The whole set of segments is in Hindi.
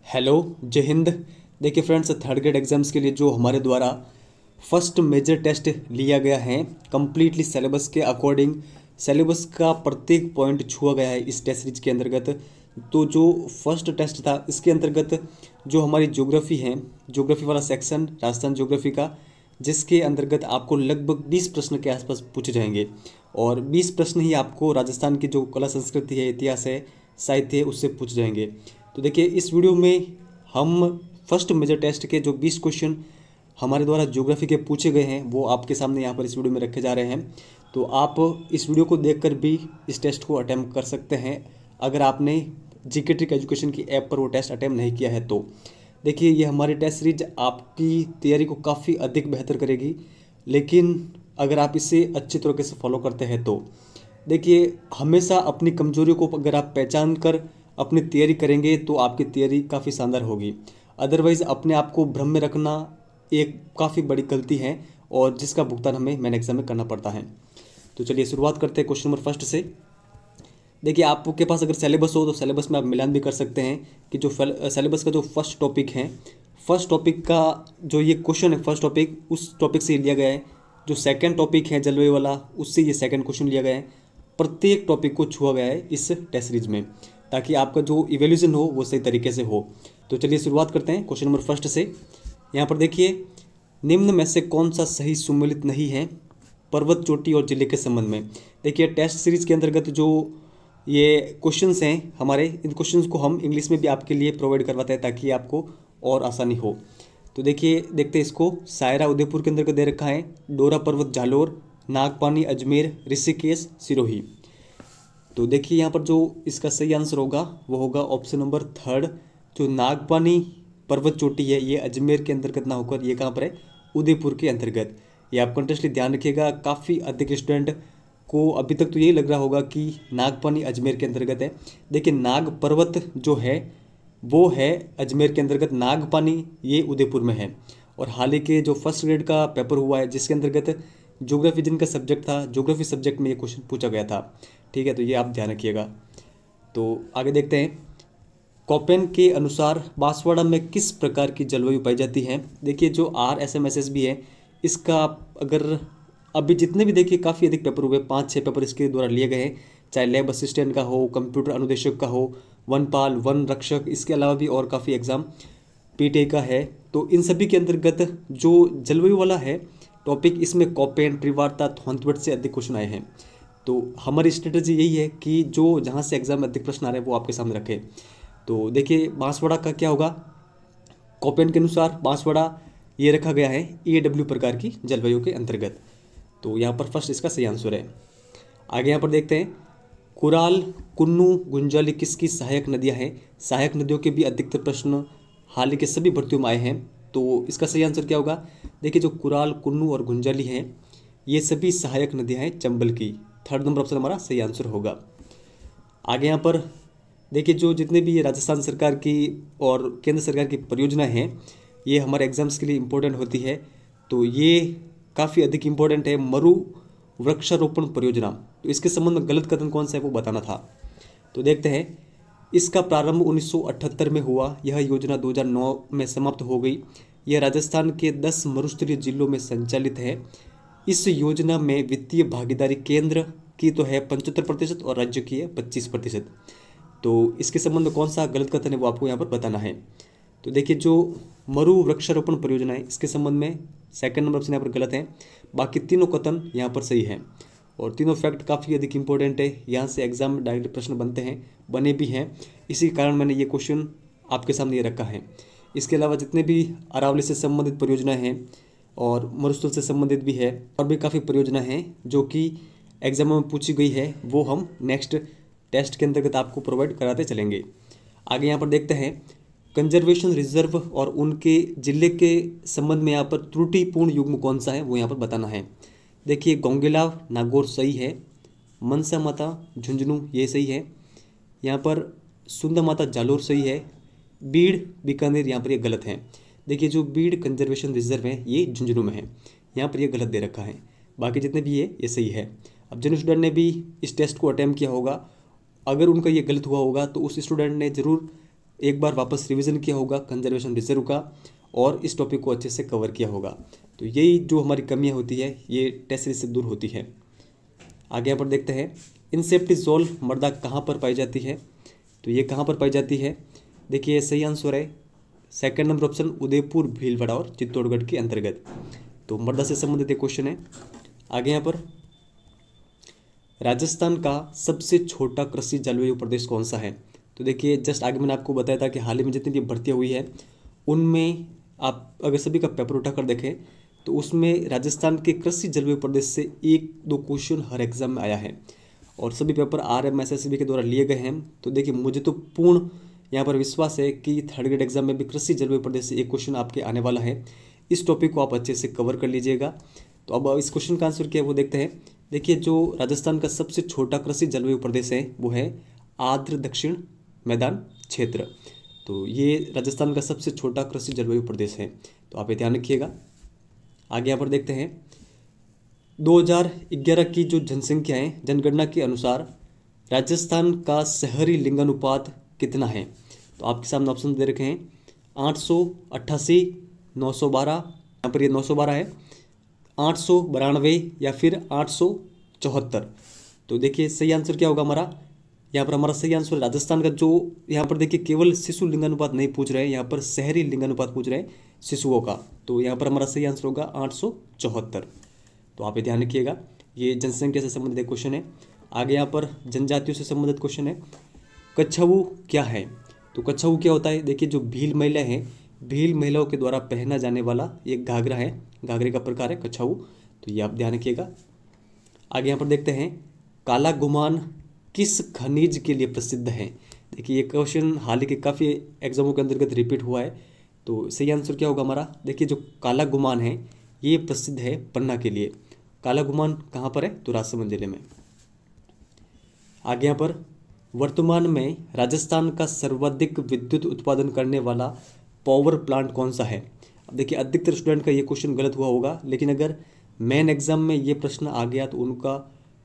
हेलो, जय हिंद। देखिए फ्रेंड्स, थर्ड ग्रेड एग्जाम्स के लिए जो हमारे द्वारा फर्स्ट मेजर टेस्ट लिया गया है, कंप्लीटली सिलेबस के अकॉर्डिंग सिलेबस का प्रत्येक पॉइंट छुआ गया है इस टेस्ट सीरीज के अंतर्गत। तो जो फर्स्ट टेस्ट था इसके अंतर्गत जो हमारी ज्योग्राफी है, ज्योग्राफी वाला सेक्शन राजस्थान ज्योग्राफी का, जिसके अंतर्गत आपको लगभग 20 प्रश्न के आसपास पूछे जाएंगे और 20 प्रश्न ही आपको राजस्थान की जो कला संस्कृति है, इतिहास है, साहित्य है, उससे पूछे जाएंगे। तो देखिए इस वीडियो में हम फर्स्ट मेजर टेस्ट के जो 20 क्वेश्चन हमारे द्वारा ज्योग्राफी के पूछे गए हैं वो आपके सामने यहाँ पर इस वीडियो में रखे जा रहे हैं। तो आप इस वीडियो को देखकर भी इस टेस्ट को अटैम्प्ट कर सकते हैं अगर आपने जीके ट्रिक एजुकेशन की ऐप पर वो टेस्ट अटैम्प्ट नहीं किया है तो। देखिए ये हमारी टेस्ट सीरीज आपकी तैयारी को काफ़ी अधिक बेहतर करेगी, लेकिन अगर आप इसे अच्छी तरीके से फॉलो करते हैं तो। देखिए हमेशा अपनी कमजोरियों को अगर आप पहचान कर अपनी तैयारी करेंगे तो आपकी तैयारी काफ़ी शानदार होगी। अदरवाइज़ अपने आप को भ्रम में रखना एक काफ़ी बड़ी गलती है और जिसका भुगतान हमें मेन एग्जाम में करना पड़ता है। तो चलिए शुरुआत करते हैं क्वेश्चन नंबर फर्स्ट से। देखिए आपके पास अगर सिलेबस हो तो सिलेबस में आप मिलान भी कर सकते हैं कि जो सिलेबस का जो फर्स्ट टॉपिक है, फर्स्ट टॉपिक का जो ये क्वेश्चन है, फर्स्ट टॉपिक उस टॉपिक से लिया गया है। जो सेकंड टॉपिक है जलवायु वाला, उससे ये सेकंड क्वेश्चन लिया गया है। प्रत्येक टॉपिक को छुआ गया है इस टेस्ट सीरीज में, ताकि आपका जो इवेल्यूशन हो वो सही तरीके से हो। तो चलिए शुरुआत करते हैं क्वेश्चन नंबर फर्स्ट से। यहाँ पर देखिए, निम्न में से कौन सा सही सुमेलित नहीं है पर्वत चोटी और जिले के संबंध में। देखिए टेस्ट सीरीज के अंतर्गत जो ये क्वेश्चंस हैं हमारे, इन क्वेश्चंस को हम इंग्लिश में भी आपके लिए प्रोवाइड करवाते हैं ताकि आपको और आसानी हो। तो देखिए देखते हैं इसको। सायरा उदयपुर के अंतर्गत दे रखा है, डोरा पर्वत जालोर, नागपानी अजमेर, ऋषिकेश सिरोही। तो देखिए यहाँ पर जो इसका सही आंसर होगा वो होगा ऑप्शन नंबर थर्ड। जो नागपानी पर्वत चोटी है ये अजमेर के अंतर्गत ना होकर ये कहाँ पर है, उदयपुर के अंतर्गत। ये आप कंटेस्टली ध्यान रखिएगा। काफ़ी अधिक स्टूडेंट को अभी तक तो यही लग रहा होगा कि नागपानी अजमेर के अंतर्गत है। देखिए नाग पर्वत जो है वो है अजमेर के अंतर्गत, नागपानी ये उदयपुर में है। और हाल ही के जो फर्स्ट ग्रेड का पेपर हुआ है जिसके अंतर्गत ज्योग्राफी जिनका सब्जेक्ट था, ज्योग्राफी सब्जेक्ट में ये क्वेश्चन पूछा गया था। ठीक है, तो ये आप ध्यान रखिएगा। तो आगे देखते हैं। कोपेन के अनुसार बांसवाड़ा में किस प्रकार की जलवायु पाई जाती है। देखिए जो RSMSS भी है इसका अगर अभी जितने भी देखिए काफ़ी अधिक पेपर हुए, 5-6 पेपर इसके द्वारा लिए गए हैं, चाहे लैब असिस्टेंट का हो, कंप्यूटर अनुदेशक का हो, वनपाल, वन रक्षक, इसके अलावा भी और काफ़ी एग्ज़ाम PTA का है। तो इन सभी के अंतर्गत जो जलवायु वाला है टॉपिक, इसमें कोपेन, त्रिवार्ता, थोंथवट से अधिक क्वेश्चन आए हैं। तो हमारी स्ट्रेटजी यही है कि जो जहाँ से एग्जाम में अधिक प्रश्न आ रहे हैं वो आपके सामने रखें। तो देखिए बांसवाड़ा का क्या होगा, कोपेन के अनुसार बांसवाड़ा ये रखा गया है EW प्रकार की जलवायु के अंतर्गत। तो यहाँ पर फर्स्ट इसका सही आंसर है। आगे यहाँ पर देखते हैं। कुराल, कुन्नू, गुंजाली किसकी सहायक नदियाँ हैं। सहायक नदियों के भी अधिकतर प्रश्न हाल ही के सभी भर्तियों में आए हैं। तो इसका सही आंसर क्या होगा। देखिए जो कुराल, कुन्नू और गुंजाली हैं ये सभी सहायक नदियाँ हैं चंबल की। थर्ड नंबर ऑप्शन हमारा सही आंसर होगा। आगे यहाँ पर देखिए जो जितने भी ये राजस्थान सरकार की और केंद्र सरकार की परियोजना हैं ये हमारे एग्जाम्स के लिए इम्पोर्टेंट होती है। तो ये काफ़ी अधिक इम्पोर्टेंट है। मरु वृक्षारोपण परियोजना, तो इसके संबंध में गलत कथन कौन सा है वो बताना था। तो देखते हैं। इसका प्रारंभ 1978 में हुआ। यह योजना 2009 में समाप्त हो गई। यह राजस्थान के 10 मरुस्थलीय जिलों में संचालित है। इस योजना में वित्तीय भागीदारी केंद्र की तो है 75% और राज्य की है 25%। तो इसके संबंध में कौन सा गलत कथन है वो आपको यहाँ पर बताना है। तो देखिए जो मरु वृक्षारोपण परियोजना है इसके संबंध में सेकंड नंबर ऑप्शन यहाँ पर गलत है। बाकी तीनों कथन यहाँ पर सही है और तीनों फैक्ट काफ़ी अधिक इंपॉर्टेंट है। यहाँ से एग्जाम में डायरेक्ट प्रश्न बनते हैं, बने भी हैं। इसी कारण मैंने ये क्वेश्चन आपके सामने ये रखा है। इसके अलावा जितने भी अरावली से संबंधित परियोजनाएँ हैं और मरुस्थल से संबंधित भी है और भी काफ़ी परियोजना हैं जो कि एग्जामों में पूछी गई है, वो हम नेक्स्ट टेस्ट के अंतर्गत आपको प्रोवाइड कराते चलेंगे। आगे यहाँ पर देखते हैं। कंजर्वेशन रिजर्व और उनके जिले के संबंध में यहाँ पर त्रुटिपूर्ण युग्म कौन सा है वो यहाँ पर बताना है। देखिए गोंगेलाव नागौर सही है, मनसा माता झुंझुनू ये सही है, यहाँ पर सुंदर माता जालोर सही है, बीड़ बीकानेर यहाँ पर ये गलत है। देखिए जो बीड़ कंजर्वेशन रिजर्व है ये झुंझुनू में है, यहाँ पर ये गलत दे रखा है। बाकी जितने भी ये सही है। अब जिन स्टूडेंट ने भी इस टेस्ट को अटैम्प्ट किया होगा, अगर उनका ये गलत हुआ होगा तो उस स्टूडेंट ने ज़रूर एक बार वापस रिवीजन किया होगा कंजर्वेशन रिजर्व का और इस टॉपिक को अच्छे से कवर किया होगा। तो यही जो हमारी कमियां होती है ये टेस्ट सीरीज से दूर होती है। आगे यहाँ पर देखते हैं इंसेप्टिजोल मृदा कहाँ पर पाई जाती है, तो ये कहाँ पर पाई जाती है। देखिए सही आंसर है second number option, Udaipur, Bhilwara और चित्तौड़गढ़ के अंतर्गत। तो मृदा से संबंधित एक क्वेश्चन है। आगे यहाँ पर राजस्थान का सबसे छोटा कृषि जलवायु प्रदेश कौन सा है। तो देखिए जस्ट आगे मैंने आपको बताया था कि हाल ही में जितनी भी भर्तियाँ हुई है उनमें आप अगर सभी का पेपर उठाकर देखें तो उसमें राजस्थान के कृषि जलवायु प्रदेश से 1-2 क्वेश्चन हर एग्जाम में आया है और सभी पेपर RMSSB के द्वारा लिए गए हैं। तो देखिए मुझे तो पूर्ण यहाँ पर विश्वास है कि थर्ड ग्रेड एग्जाम में भी कृषि जलवायु प्रदेश से एक क्वेश्चन आपके आने वाला है। इस टॉपिक को आप अच्छे से कवर कर लीजिएगा। तो अब इस क्वेश्चन का आंसर क्या है वो देखते हैं। देखिए जो राजस्थान का सबसे छोटा कृषि जलवायु प्रदेश है वो है आर्द्र दक्षिण मैदान क्षेत्र। तो ये राजस्थान का सबसे छोटा कृषि जलवायु प्रदेश है, तो आप ये ध्यान रखिएगा। आगे यहाँ पर देखते हैं 2011 की जो जनसंख्या है जनगणना के अनुसार राजस्थान का शहरी लिंगानुपात कितना है। तो आपके सामने ऑप्शन दे रखे हैं 888, 912, यहाँ पर ये 912 है, 892 या फिर 874। तो देखिए सही आंसर क्या होगा हमारा, यहाँ पर हमारा सही आंसर राजस्थान का जो यहाँ पर देखिए केवल शिशु लिंगानुपात नहीं पूछ रहे हैं, यहाँ पर शहरी लिंगानुपात पूछ रहे हैं शिशुओं का। तो यहाँ पर हमारा सही आंसर होगा 874। तो आप ये ध्यान रखिएगा, ये जनसंख्या से संबंधित क्वेश्चन है। आगे यहाँ पर जनजातियों से संबंधित क्वेश्चन है। कच्छाऊ क्या है। तो कच्छाऊ क्या होता है, देखिए जो भील महिला है, भील महिलाओं के द्वारा पहना जाने वाला एक घाघरा है, घाघरे का प्रकार है कच्छाऊ। तो ये आप ध्यान रखिएगा। आगे यहाँ पर देखते हैं काला गुमान किस खनिज के लिए प्रसिद्ध है। देखिए ये क्वेश्चन हाल ही के काफ़ी एग्जामों के अंतर्गत रिपीट हुआ है। तो सही आंसर क्या होगा हमारा, देखिए जो काला गुमान है ये प्रसिद्ध है पन्ना के लिए। काला गुमान कहाँ पर है, तो राजसमंद जिले में। आगे यहाँ पर वर्तमान में राजस्थान का सर्वाधिक विद्युत उत्पादन करने वाला पावर प्लांट कौन सा है। अब देखिए अधिकतर स्टूडेंट का ये क्वेश्चन गलत हुआ होगा, लेकिन अगर मेन एग्जाम में ये प्रश्न आ गया तो उनका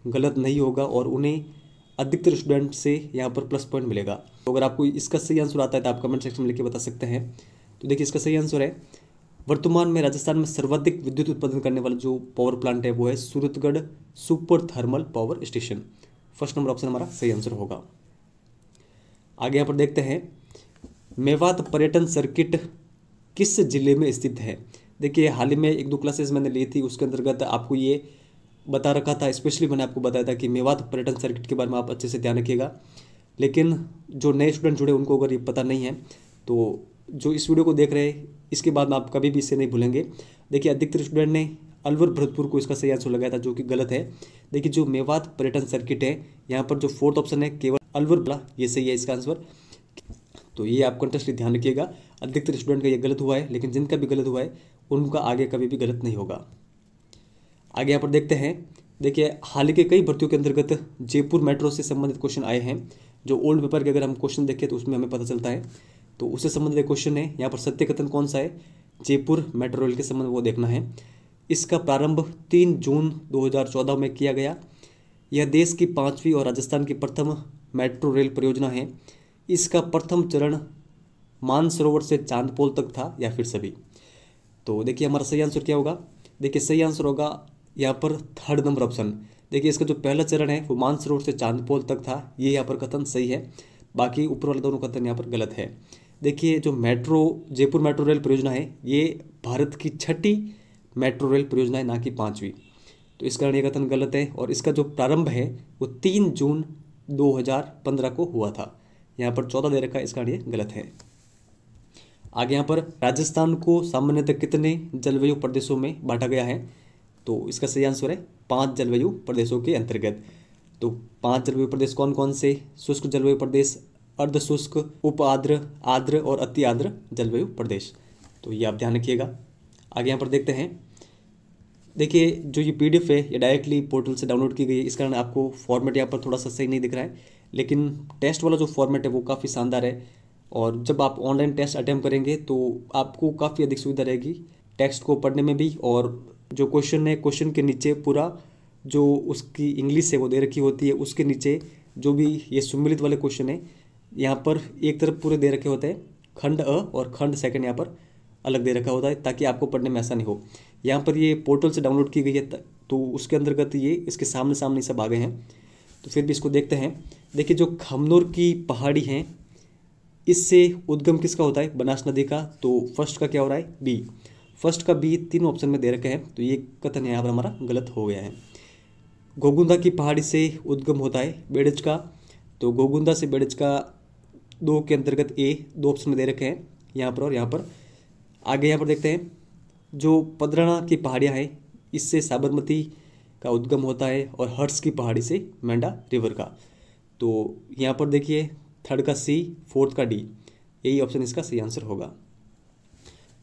गलत नहीं होगा और उन्हें अधिकतर स्टूडेंट से यहाँ पर प्लस पॉइंट मिलेगा। तो अगर आपको इसका सही आंसर आता है तो आप कमेंट सेक्शन में लिख के बता सकते हैं। तो देखिए इसका सही आंसर है वर्तमान में राजस्थान में सर्वाधिक विद्युत उत्पादन करने वाला जो पावर प्लांट है वो है Suratgarh super thermal power station. First number option हमारा सही आंसर होगा। आगे यहाँ पर देखते हैं मेवात पर्यटन सर्किट किस जिले में स्थित है। देखिए हाल ही में 1-2 क्लासेस मैंने ली थी, उसके अंतर्गत आपको ये बता रखा था, स्पेशली मैंने आपको बताया था कि मेवात पर्यटन सर्किट के बारे में आप अच्छे से ध्यान रखिएगा। लेकिन जो नए स्टूडेंट जुड़े उनको अगर ये पता नहीं है तो जो इस वीडियो को देख रहे हैं इसके बाद में आप कभी भी इसे नहीं भूलेंगे। देखिए अधिकतर स्टूडेंट ने अलवर भरतपुर को इसका सही आंसर लगाया था जो कि गलत है। देखिए जो मेवात पर्यटन सर्किट है यहाँ पर जो फोर्थ ऑप्शन है केवल अलवर, ये सही है इसका आंसर। तो ये आप कंटेस्टली ध्यान रखिएगा, अधिकतर स्टूडेंट का ये गलत हुआ है, लेकिन जिनका भी गलत हुआ है उनका आगे कभी भी गलत नहीं होगा। आगे यहाँ पर देखते हैं, देखिए हाल ही के कई भर्तियों के अंतर्गत जयपुर मेट्रो से संबंधित क्वेश्चन आए हैं। जो ओल्ड पेपर के अगर हम क्वेश्चन देखें तो उसमें हमें पता चलता है। तो उससे संबंधित क्वेश्चन है, यहाँ पर सत्य कथन कौन सा है, जयपुर मेट्रो रेल के संबंध वो देखना है। इसका प्रारंभ 3 जून 2014 में किया गया। यह देश की 5वीं और राजस्थान की प्रथम मेट्रो रेल परियोजना है। इसका प्रथम चरण मानसरोवर से चांदपोल तक था या फिर सभी। तो देखिए हमारा सही आंसर क्या होगा, देखिए सही आंसर होगा यहाँ पर थर्ड नंबर ऑप्शन। देखिए इसका जो पहला चरण है वो मानसरोवर से चांदपोल तक था, ये यहाँ पर कथन सही है, बाकी ऊपर वाले दोनों कथन यहाँ पर गलत है। देखिए जो जयपुर मेट्रो रेल परियोजना है ये भारत की 6ठी मेट्रो रेल परियोजना है, ना कि 5वीं। तो इस कारण ये कथन गलत है। और इसका जो प्रारंभ है वो 3 जून 2015 को हुआ था, यहाँ पर 14 दे रखा है, इस कारण ये गलत है। आगे यहाँ पर राजस्थान को सामान्यतः कितने जलवायु प्रदेशों में बांटा गया है। तो इसका सही आंसर है 5 जलवायु प्रदेशों के अंतर्गत। तो 5 जलवायु प्रदेश कौन कौन से, शुष्क जलवायु प्रदेश, अर्ध शुष्क, उप आर्द्र, आर्द्र और अति आर्द्र जलवायु प्रदेश। तो ये आप ध्यान रखिएगा। आगे यहाँ पर देखते हैं, देखिए जो ये PDF है ये डायरेक्टली पोर्टल से डाउनलोड की गई है, इस कारण आपको फॉर्मेट यहाँ पर थोड़ा सा सही नहीं दिख रहा है, लेकिन टेस्ट वाला जो फॉर्मेट है वो काफ़ी शानदार है। और जब आप ऑनलाइन टेस्ट अटैम्प्ट करेंगे तो आपको काफ़ी अधिक सुविधा रहेगी टेक्स्ट को पढ़ने में भी। और जो क्वेश्चन है, क्वेश्चन के नीचे पूरा जो उसकी इंग्लिश है वो दे रखी होती है, उसके नीचे जो भी ये सम्मिलित वाले क्वेश्चन है यहाँ पर एक तरफ पूरे दे रखे होते हैं, खंड अ और खंड सेकंड यहाँ पर अलग दे रखा होता है ताकि आपको पढ़ने में आसानी हो। यहाँ पर ये पोर्टल से डाउनलोड की गई है तो उसके अंतर्गत ये इसके सामने सामने सब आ गए हैं, तो फिर भी इसको देखते हैं। देखिए जो खमनोर की पहाड़ी हैं इससे उद्गम किसका होता है, बनास नदी का। तो फर्स्ट का क्या हो रहा है, बी। फर्स्ट का बी तीनों ऑप्शन में दे रखे हैं, तो ये कथन यहाँ पर हमारा गलत हो गया है। गोगुंदा की पहाड़ी से उद्गम होता है बेड़ज का, तो गोगुंदा से बेड़ज का दो के अंतर्गत ए, दो ऑप्शन में दे रखे हैं यहाँ पर और यहाँ पर। आगे यहाँ पर देखते हैं जो पदराना की पहाड़ियाँ हैं इससे साबरमती का उद्गम होता है और हर्ष की पहाड़ी से मेंढा रिवर का। तो यहाँ पर देखिए थर्ड का सी, फोर्थ का डी, यही ऑप्शन इसका सही आंसर होगा।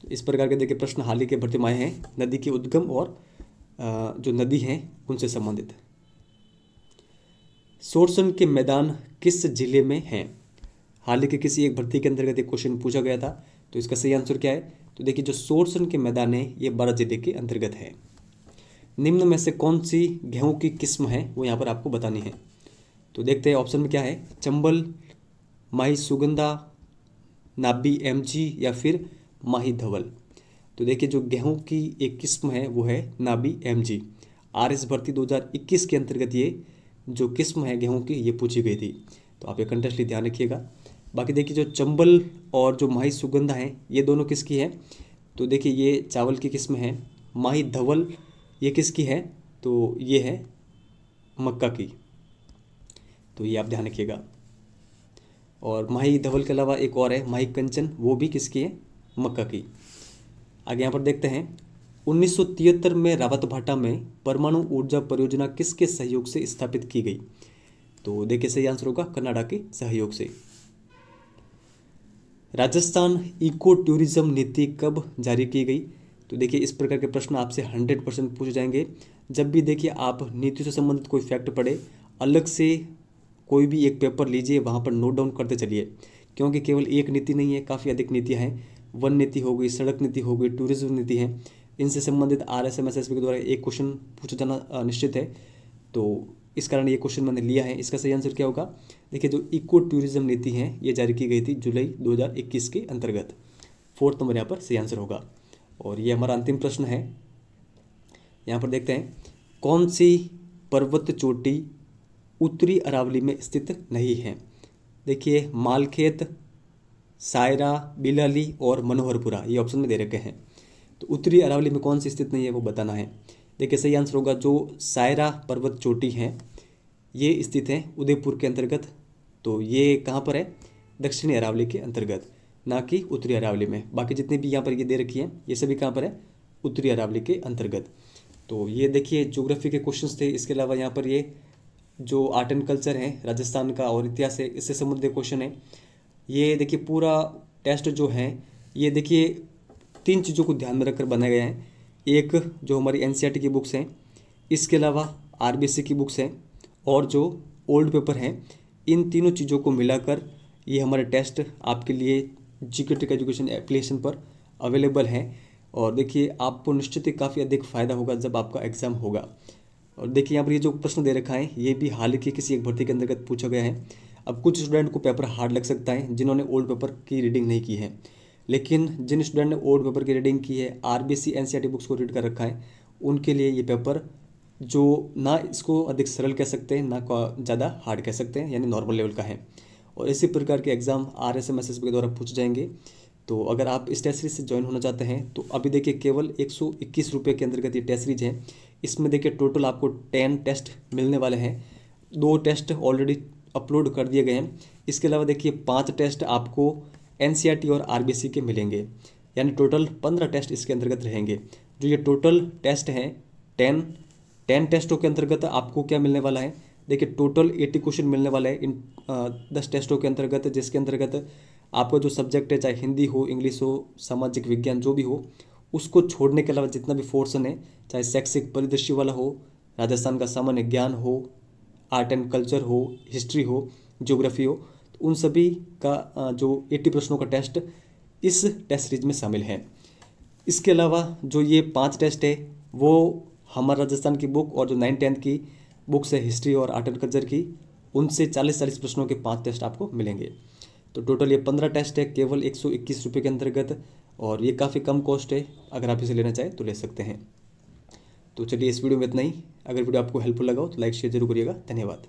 तो इस प्रकार के देखिए प्रश्न हाल ही के भर्ती में आए हैं नदी के उद्गम और जो नदी हैं उनसे संबंधित। सोरसन के मैदान किस जिले में हैं, हाल ही के किसी एक भर्ती के अंतर्गत एक क्वेश्चन पूछा गया था, तो इसका सही आंसर क्या है। तो देखिए जो सोरसन के मैदान है ये बारां जिले के अंतर्गत है। निम्न में से कौन सी गेहूं की किस्म है वो यहाँ पर आपको बतानी है। तो देखते हैं ऑप्शन में क्या है, चंबल, माही सुगंधा, नाबी एमजी या फिर माही धवल। तो देखिए जो गेहूं की एक किस्म है वो है नाबी एमजी। आरएस भर्ती 2021 के अंतर्गत ये जो किस्म है गेहूं की ये पूछी गई थी, तो आप ये कंटेस्टली ध्यान रखिएगा। बाकी देखिए जो चंबल और जो माही सुगंधा है ये दोनों किसकी है, तो देखिए ये चावल की किस्म है। माही धवल ये किसकी है, तो ये है मक्का की, तो ये आप ध्यान रखिएगा। और माही धवल के अलावा एक और है माही कंचन, वो भी किसकी है, मक्का की। आगे यहाँ पर देखते हैं 1973 में रावतभाटा में परमाणु ऊर्जा परियोजना किसके सहयोग से स्थापित की गई। तो देखिए सही आंसर होगा कनाडा के सहयोग से। राजस्थान इको टूरिज्म नीति कब जारी की गई। तो देखिए इस प्रकार के प्रश्न आपसे 100% पूछे जाएंगे। जब भी देखिए आप नीति से संबंधित कोई फैक्ट पढ़े, अलग से कोई भी एक पेपर लीजिए, वहाँ पर नोट डाउन करते चलिए, क्योंकि केवल एक नीति नहीं है, काफ़ी अधिक नीतियाँ हैं। वन नीति हो गई, सड़क नीति हो गई, टूरिज्म नीति है, इनसे संबंधित RSM SSB के द्वारा एक क्वेश्चन पूछा जाना निश्चित है। तो इस कारण ये क्वेश्चन मैंने लिया है। इसका सही आंसर क्या होगा, देखिए जो इको टूरिज्म नीति है ये जारी की गई थी जुलाई 2021 के अंतर्गत। फोर्थ नंबर यहाँ पर सही आंसर होगा। और ये हमारा अंतिम प्रश्न है, यहाँ पर देखते हैं कौन सी पर्वत चोटी उत्तरी अरावली में स्थित नहीं है। देखिए मालखेत, सायरा, बिलाली और मनोहरपुरा ये ऑप्शन में दे रखे हैं। तो उत्तरी अरावली में कौन सी स्थित नहीं है वो बताना है। देखिए सही आंसर होगा जो सायरा पर्वत चोटी है ये स्थित है उदयपुर के अंतर्गत। तो ये कहाँ पर है, दक्षिणी अरावली के अंतर्गत, ना कि उत्तरी अरावली में। बाकी जितनी भी यहाँ पर ये दे रखी हैं ये सभी कहाँ पर है, उत्तरी अरावली के अंतर्गत। तो ये देखिए ज्योग्राफी के क्वेश्चंस थे। इसके अलावा यहाँ पर ये जो आर्ट एंड कल्चर है राजस्थान का और इतिहास है इससे संबंधित क्वेश्चन है। ये देखिए पूरा टेस्ट जो है ये देखिए 3 चीज़ों को ध्यान में रखकर बनाए गए हैं। एक जो हमारी NCERT की बुक्स हैं, इसके अलावा RBC की बुक्स हैं और जो ओल्ड पेपर हैं, इन तीनों चीज़ों को मिलाकर ये हमारे टेस्ट आपके लिए GK टेक एजुकेशन एप्लीकेशन पर अवेलेबल हैं। और देखिए आपको निश्चित ही काफ़ी अधिक फ़ायदा होगा जब आपका एग्ज़ाम होगा। और देखिए यहाँ पर ये जो प्रश्न दे रखा है ये भी हाल ही किसी एक भर्ती के अंतर्गत पूछा गया है। अब कुछ स्टूडेंट को पेपर हार्ड लग सकता है जिन्होंने ओल्ड पेपर की रीडिंग नहीं की है, लेकिन जिन स्टूडेंट ने ओल्ड पेपर की रीडिंग की है, RBC NCERT बुक्स को रीड कर रखा है, उनके लिए ये पेपर जो ना इसको अधिक सरल कह सकते हैं ना ज़्यादा हार्ड कह सकते हैं, यानी नॉर्मल लेवल का है। और इसी प्रकार के एग्ज़ाम RSM SSB के द्वारा पूछे जाएंगे। तो अगर आप इस टेस्ट सीरीज से ज्वाइन होना चाहते हैं तो अभी देखिए केवल 121 रुपये के अंतर्गत ये टेस्ट सीरीज है। इसमें देखिए टोटल आपको 10 टेस्ट मिलने वाले हैं। 2 टेस्ट ऑलरेडी अपलोड कर दिए गए हैं। इसके अलावा देखिए 5 टेस्ट आपको NCERT और RBC के मिलेंगे, यानी टोटल 15 टेस्ट इसके अंतर्गत रहेंगे। जो ये टोटल टेस्ट हैं 10 टेस्टों के अंतर्गत आपको क्या मिलने वाला है, देखिए टोटल 80 क्वेश्चन मिलने वाला है इन 10 टेस्टों के अंतर्गत, जिसके अंतर्गत आपको जो सब्जेक्ट है, चाहे हिंदी हो, इंग्लिश हो, सामाजिक विज्ञान जो भी हो, उसको छोड़ने के अलावा जितना भी पोर्शन है, चाहे शैक्षिक परिदृश्य वाला हो, राजस्थान का सामान्य ज्ञान हो, आर्ट एंड कल्चर हो, हिस्ट्री हो, ज्योग्राफी हो, तो उन सभी का जो 80 प्रश्नों का टेस्ट इस टेस्ट सीरीज में शामिल है। इसके अलावा जो ये 5 टेस्ट है वो हमारा राजस्थान की बुक और जो 9th-10th की बुक्स है हिस्ट्री और आर्ट एंड कल्चर की, उनसे 40-40 प्रश्नों के 5 टेस्ट आपको मिलेंगे। तो टोटल ये 15 टेस्ट है केवल 121 रुपये के अंतर्गत, और ये काफ़ी कम कॉस्ट है। अगर आप इसे लेना चाहें तो ले सकते हैं। तो चलिए इस वीडियो में इतना ही। अगर वीडियो आपको हेल्पफुल लगा हो तो लाइक शेयर जरूर करिएगा। धन्यवाद।